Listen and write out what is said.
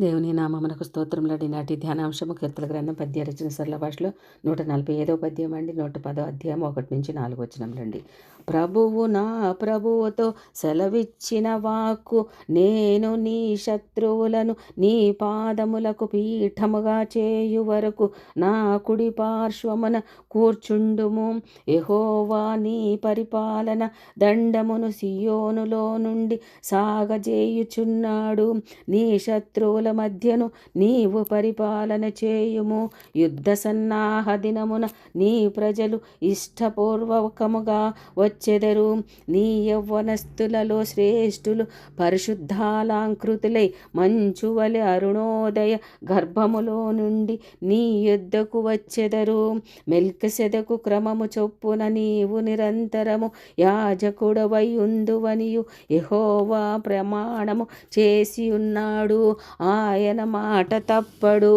దేవుని నామమునకు స్తోత్రములండి. నాటి ధ్యానాంశము కీర్తన గ్రంథం పద్య రచన సరళ భాషలో 145 పద్యం అండి. 110 అధ్యాయం 1-4 వచనములండి. ప్రభువు నా ప్రభువుతో సెలవిచ్చిన వాక్కు, నేను నీ శత్రువులను నీ పాదములకు పీఠముగా చేయు వరకు నా కుడి పార్శ్వమున కూర్చుండుము. యెహోవా నీ పరిపాలన దండమును సియోనులో నుండి సాగజేయుచున్నాడు. నీ శత్రువుల మధ్యను నీవు పరిపాలన చేయుము. యుద్ధ సన్నాహ దినమున నీ ప్రజలు ఇష్టపూర్వకముగా వచ్చెదరు. నీ యవ్వనస్తులలో శ్రేష్ఠులు పరిశుద్ధాలంకృతులై మంచువలె అరుణోదయ గర్భములో నుండి నీ యుద్ధకు వచ్చెదరు. మెల్కిసెదెకు క్రమము చొప్పున నీవు నిరంతరము యాజకుడవై ఉందువనియు యెహోవా ప్రమాణము చేసి ఉన్నాడు. ఆయన మాట తప్పడు.